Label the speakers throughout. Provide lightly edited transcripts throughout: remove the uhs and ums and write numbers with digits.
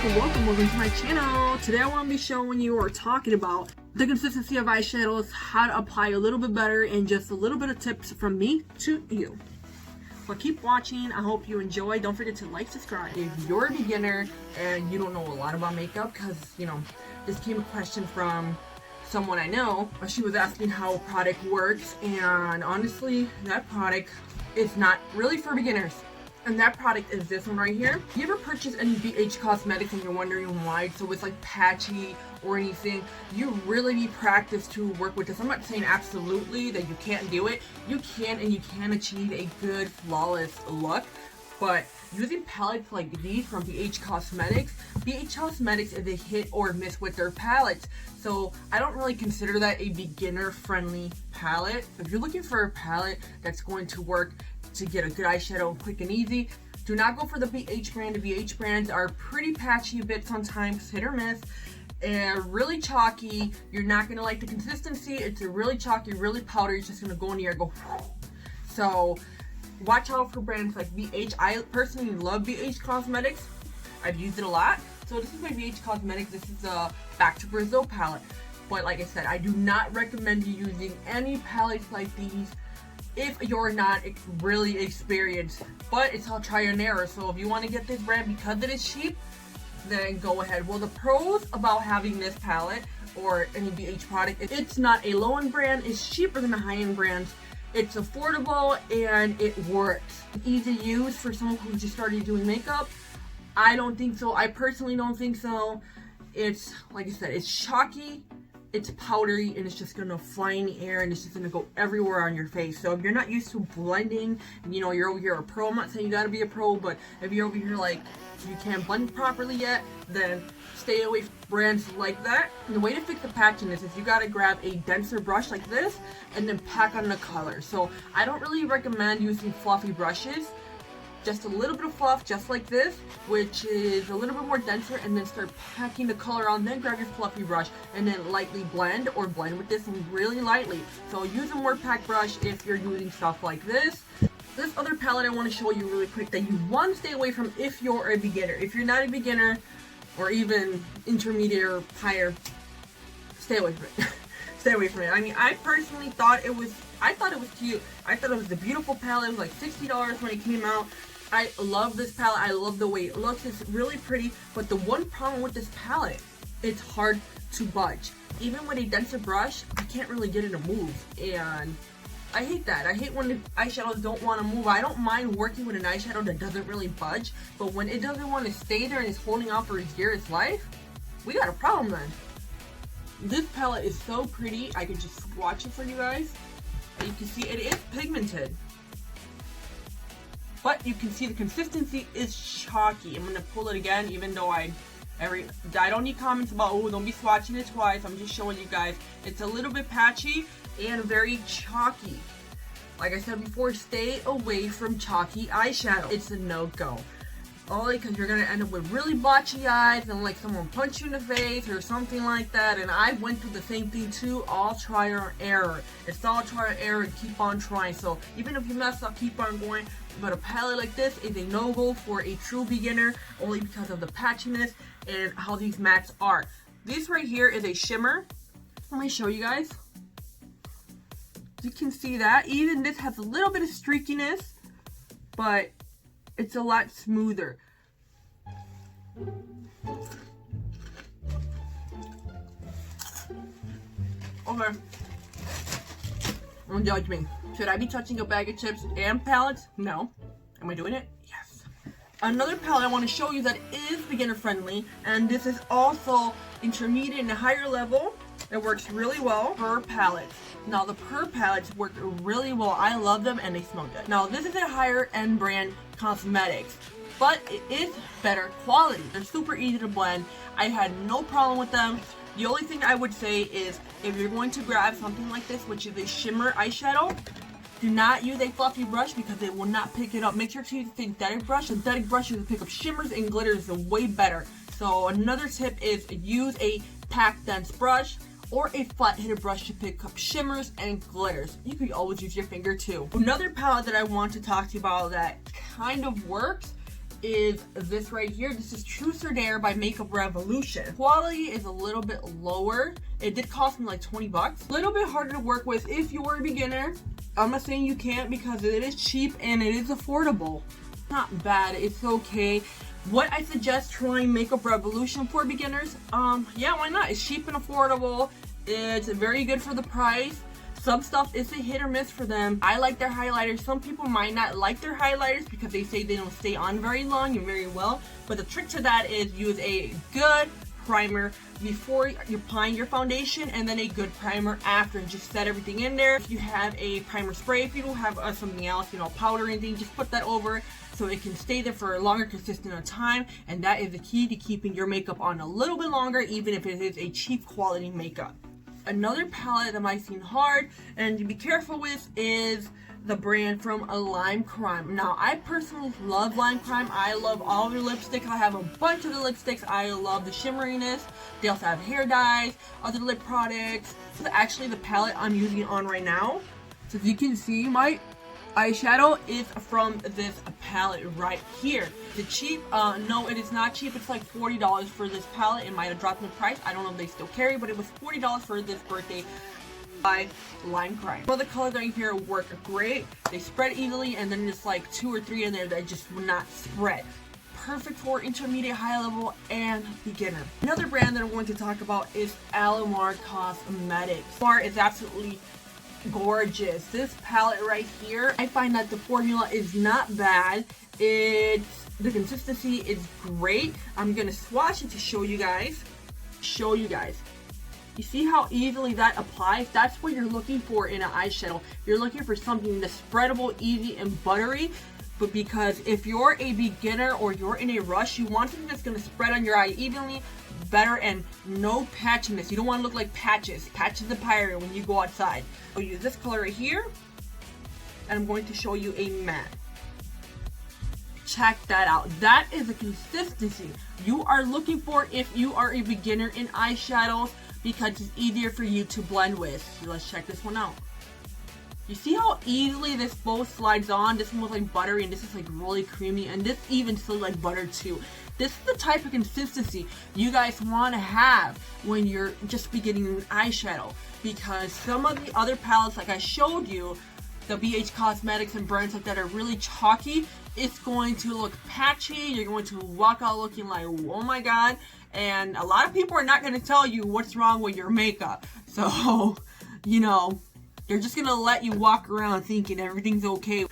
Speaker 1: welcome to my channel. Today I want to be showing you or talking about the consistency of eyeshadows, how to apply a little bit better, and just a little bit of tips from me to you. But keep watching. I hope you enjoy. Don't forget to like, subscribe. If you're a beginner and you don't know a lot about makeup, because this came a question from someone I know. She was asking how a product works, and honestly, that product is not really for beginners. And that product is this one right here. You ever purchase any BH cosmetics and you're wondering why it's always like patchy or anything? You really need practice to work with this. I'm not saying absolutely that you can't do it. You can, and you can achieve a good flawless look. But using palettes like these from BH Cosmetics is a hit or miss with their palettes. So I don't really consider that a beginner friendly palette. If you're looking for a palette that's going to work to get a good eyeshadow quick and easy, do not go for the BH brand. The BH brands are pretty patchy a bit sometimes, hit or miss, and really chalky. You're not going to like the consistency. It's a really chalky, really powdery. It's just going to go in the air, go whoo. So watch out for brands like BH. I personally love BH Cosmetics. I've used it a lot. So this is my BH Cosmetics. This is a Back to Brazil palette. But like I said, I do not recommend you using any palettes like these if you're not really experienced. But it's all try and error. So if you want to get this brand because it is cheap, then go ahead. Well, the pros about having this palette or any BH product, it's not a low-end brand. It's cheaper than the high-end brands. It's affordable and it works. Easy to use for someone who just started doing makeup. I don't think so. I personally don't think so. It's, like I said, it's chalky, it's powdery, and it's just gonna fly in the air, and it's just gonna go everywhere on your face. So if you're not used to blending, and you're over here a pro, I'm not saying you gotta be a pro, but if you're over here like you can't blend properly yet, then stay away from brands like that. And the way to fix the patchiness is you gotta grab a denser brush like this and then pack on the color. So I don't really recommend using fluffy brushes. Just a little bit of fluff, just like this, which is a little bit more denser, and then start packing the color on. Then grab your fluffy brush and then lightly blend, or blend with this one really lightly. So use a more packed brush if you're using stuff like this. This other palette I want to show you really quick that you want to stay away from if you're a beginner. If you're not a beginner or even intermediate or higher, stay away from it. Stay away from it. I mean, I personally thought it was cute. I thought it was a beautiful palette. It was like $60 when it came out. I love this palette. I love the way it looks. It's really pretty. But the one problem with this palette, it's hard to budge. Even with a denser brush, I can't really get it to move. And I hate that. I hate when the eyeshadows don't want to move. I don't mind working with an eyeshadow that doesn't really budge. But when it doesn't want to stay there and it's holding on for its dearest life, we got a problem then. This palette is so pretty. I can just swatch it for you guys. And you can see it is pigmented. But you can see the consistency is chalky. I'm going to pull it again, even though I don't need comments about, oh, don't be swatching it twice. I'm just showing you guys. It's a little bit patchy and very chalky. Like I said before, stay away from chalky eyeshadow. It's a no-go. Only because you're going to end up with really blotchy eyes and like someone punch you in the face or something like that. And I went through the same thing too. All trial and error. It's all trial and error, and keep on trying. So even if you mess up, keep on going. But a palette like this is a no-go for a true beginner, only because of the patchiness and how these mattes are. This right here is a shimmer. Let me show you guys. You can see that. Even this has a little bit of streakiness, but it's a lot smoother. Okay. Don't judge me. Should I be touching a bag of chips and palettes? No. Am I doing it? Yes. Another palette I want to show you that is beginner friendly, and this is also intermediate and higher level. It works really well. Pur Palettes. Now the Pur Palettes work really well. I love them and they smell good. Now this is a higher end brand cosmetics, but it is better quality. They're super easy to blend. I had no problem with them. The only thing I would say is if you're going to grab something like this, which is a shimmer eyeshadow, do not use a fluffy brush because it will not pick it up. Make sure to use a synthetic brush. Synthetic brushes will pick up shimmers and glitters way better. So another tip is use a packed dense brush or a flat-headed brush to pick up shimmers and glitters. You could always use your finger too. Another palette that I want to talk to you about that kind of works is this right here. This is Truth or Dare by Makeup Revolution. Quality is a little bit lower. It did cost me like 20 bucks. A little bit harder to work with if you're a beginner. I'm not saying you can't because it is cheap and it is affordable. Not bad, it's okay. What I suggest trying Makeup Revolution for beginners? Yeah, why not? It's cheap and affordable. It's very good for the price. Some stuff is a hit or miss for them. I like their highlighters. Some people might not like their highlighters because they say they don't stay on very long and very well. But the trick to that is use a good primer before you're applying your foundation, and then a good primer after, and just set everything in there. If you have a primer spray, if you don't have something else, you know, powder or anything, just put that over so it can stay there for a longer consistent of time. And that is the key to keeping your makeup on a little bit longer, even if it is a cheap quality makeup. Another palette that might seem hard and to be careful with is the brand from Lime Crime. Now, I personally love Lime Crime. I love all their lipsticks. I have a bunch of the lipsticks. I love the shimmeriness. They also have hair dyes, other lip products. This is actually the palette I'm using on right now. So as you can see, my eyeshadow is from this palette right here. The cheap? No, it is not cheap. It's like $40 for this palette. It might have dropped in price. I don't know if they still carry, but it was $40 for this birthday by Lime Crime. All the colors right here work great. They spread easily, and then there's like 2 or 3 in there that just will not spread. Perfect for intermediate, high level, and beginner. Another brand that I'm going to talk about is Aloe Mar Cosmetics Bar. Is absolutely gorgeous. This palette right here, I find that the formula is not bad. The consistency is great. I'm gonna swatch it to show you guys. You see how easily that applies? That's what you're looking for in an eyeshadow. You're looking for something that's spreadable, easy, and buttery. But because if you're a beginner or you're in a rush, you want something that's gonna spread on your eye evenly, better, and no patchiness. You don't want to look like patches. Patches the pirate when you go outside. I'll use this color right here, and I'm going to show you a matte. Check that out. That is a consistency you are looking for if you are a beginner in eyeshadows, because it's easier for you to blend with. So let's check this one out. You see how easily this both slides on? This one was like buttery and this is like really creamy, and this even still like butter too. This is the type of consistency you guys want to have when you're just beginning an eyeshadow, because some of the other palettes like I showed you, the BH Cosmetics and brands like that, are really chalky. It's going to look patchy. You're going to walk out looking like, oh my god. And a lot of people are not going to tell you what's wrong with your makeup. So, you know, they're just going to let you walk around thinking everything's okay.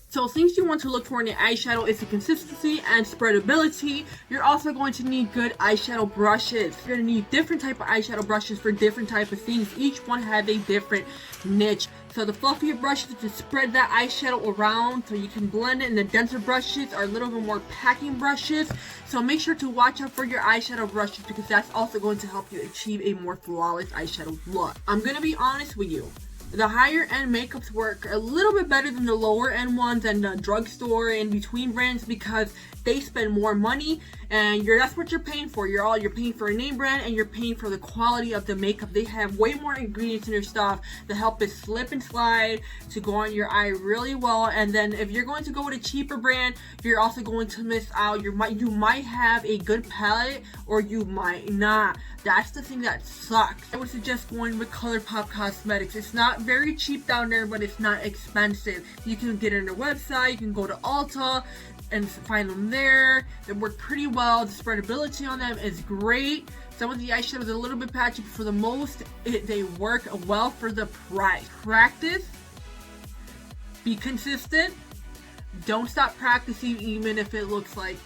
Speaker 1: So things you want to look for in your eyeshadow is the consistency and spreadability. You're also going to need good eyeshadow brushes. You're going to need different type of eyeshadow brushes for different type of things. Each one has a different niche. So the fluffier brushes to spread that eyeshadow around so you can blend it, and the denser brushes are a little bit more packing brushes. So make sure to watch out for your eyeshadow brushes, because that's also going to help you achieve a more flawless eyeshadow look. I'm going to be honest with you. The higher end makeups work a little bit better than the lower end ones and the drugstore and between brands, because they spend more money, and that's what you're paying for. You're paying for a name brand, and you're paying for the quality of the makeup. They have way more ingredients in their stuff to help it slip and slide, to go on your eye really well. And then if you're going to go with a cheaper brand, you're also going to miss out. You might have a good palette, or you might not. That's the thing that sucks. I would suggest going with ColourPop Cosmetics. It's not very cheap down there, but it's not expensive. You can get it on their website. You can go to Ulta and find them there. They work pretty well. The spreadability on them is great. Some of the eyeshadows are a little bit patchy, but for the most, they work well for the price. Practice. Be consistent. Don't stop practicing even if it looks like.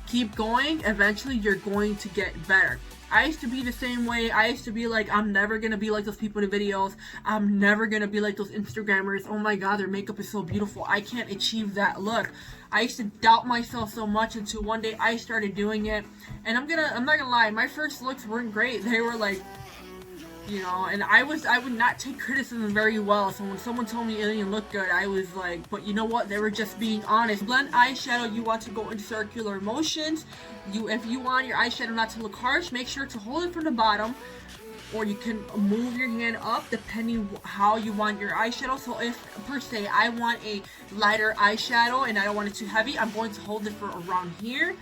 Speaker 1: Keep going. Eventually, you're going to get better. I used to be the same way. I used to be like, I'm never going to be like those people in the videos. I'm never going to be like those Instagrammers. Oh my god, their makeup is so beautiful. I can't achieve that look. I used to doubt myself so much until one day I started doing it. And I'm not gonna lie, my first looks weren't great. They were like, you know, and I would not take criticism very well. So when someone told me it didn't look good, I was like, but you know what? They were just being honest. Blend eyeshadow, you want to go in circular motions. If you want your eyeshadow not to look harsh, make sure to hold it from the bottom or you can move your hand up depending how you want your eyeshadow. So if per se I want a lighter eyeshadow and I don't want it too heavy, I'm going to hold it for around here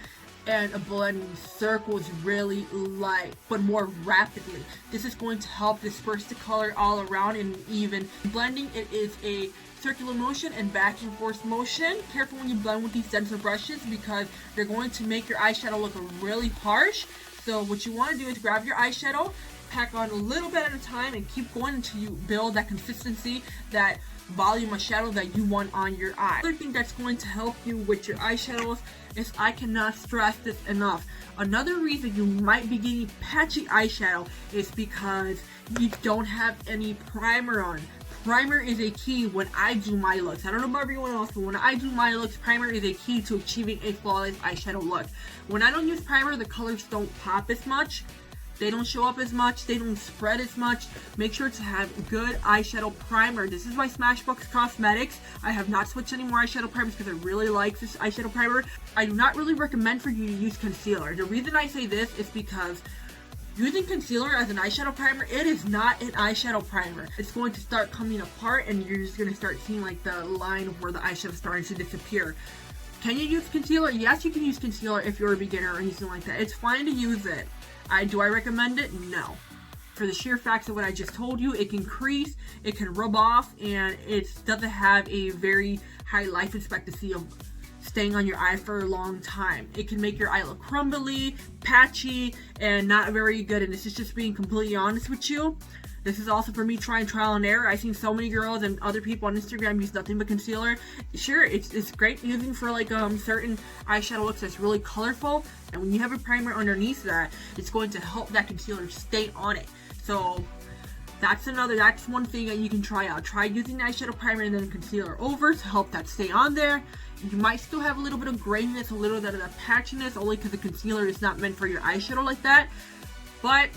Speaker 1: and blend circles really light but more rapidly. This is going to help disperse the color all around and even blending. It is a circular motion and back and forth motion. Careful when you blend with these denser brushes because they're going to make your eyeshadow look really harsh. So what you want to do is grab your eyeshadow, pack on a little bit at a time, and keep going until you build that consistency, that volume of shadow that you want on your eye. Another thing that's going to help you with your eyeshadows is, I cannot stress this enough, another reason you might be getting patchy eyeshadow is because you don't have any primer on. Primer is a key when I do my looks. I don't know about everyone else, but when I do my looks, primer is a key to achieving a flawless eyeshadow look. When I don't use primer, the colors don't pop as much. They don't show up as much, they don't spread as much. Make sure to have good eyeshadow primer. This is by Smashbox Cosmetics. I have not switched any more eyeshadow primers because I really like this eyeshadow primer. I do not really recommend for you to use concealer. The reason I say this is because using concealer as an eyeshadow primer, it is not an eyeshadow primer. It's going to start coming apart and you're just going to start seeing like the line of where the eyeshadow is starting to disappear. Can you use concealer? Yes, you can use concealer if you're a beginner or anything like that. It's fine to use it. Do I recommend it? No. For the sheer facts of what I just told you, it can crease, it can rub off, and it doesn't have a very high life expectancy of staying on your eye for a long time. It can make your eye look crumbly, patchy, and not very good. And this is just being completely honest with you. This is also for me trying trial and error. I've seen so many girls and other people on Instagram use nothing but concealer. Sure, it's great using for like certain eyeshadow looks that's really colorful. And when you have a primer underneath that, it's going to help that concealer stay on it. So that's one thing that you can try out. Try using the eyeshadow primer and then concealer over to help that stay on there. You might still have a little bit of grayness, a little bit of that patchiness, only because the concealer is not meant for your eyeshadow like that. But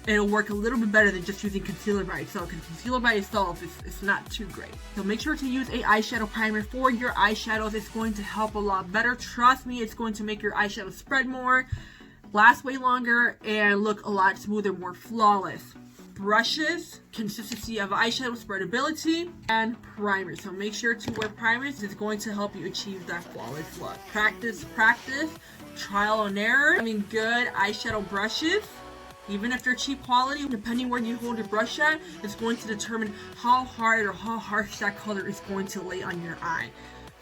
Speaker 1: it'll work a little bit better than just using concealer by itself, because concealer by itself is not too great. So make sure to use a eyeshadow primer for your eyeshadows. It's going to help a lot better. Trust me, it's going to make your eyeshadow spread more, last way longer, and look a lot smoother, more flawless. Brushes, consistency of eyeshadow, spreadability, and primers. So make sure to wear primers. It's going to help you achieve that flawless look. Practice, trial and error. Having good eyeshadow brushes, even if they're cheap quality, depending where you hold your brush at, it's going to determine how hard or how harsh that color is going to lay on your eye.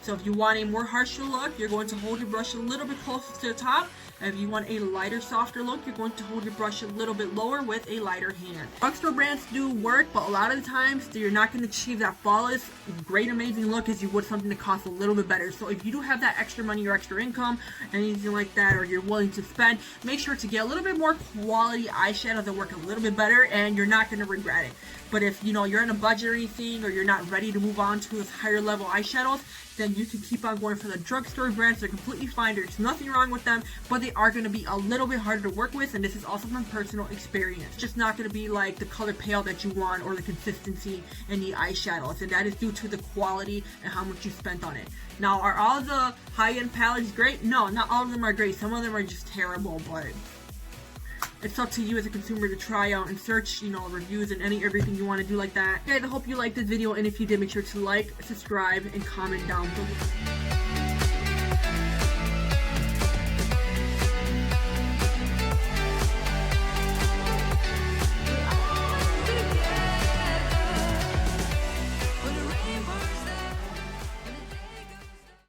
Speaker 1: So if you want a more harsher look, you're going to hold your brush a little bit closer to the top. If you want a lighter, softer look, you're going to hold your brush a little bit lower with a lighter hand. Drugstore brands do work, but a lot of the times you're not going to achieve that flawless, great, amazing look as you would something that costs a little bit better. So if you do have that extra money or extra income, anything like that, or you're willing to spend, make sure to get a little bit more quality eyeshadow that work a little bit better, and you're not going to regret it. But if you're in a budget or anything, or you're not ready to move on to those higher level eyeshadows, then you can keep on going for the drugstore brands. They're completely fine. There's nothing wrong with them, but they are going to be a little bit harder to work with, and this is also from personal experience. It's just not going to be like the color pale that you want or the consistency in the eyeshadows, and that is due to the quality and how much you spent on it. Now, are all the high-end palettes great? No, not all of them are great. Some of them are just terrible, but it's up to you as a consumer to try out and search, reviews and everything you want to do like that. Guys, I hope you liked this video, and if you did, make sure to like, subscribe, and comment down below.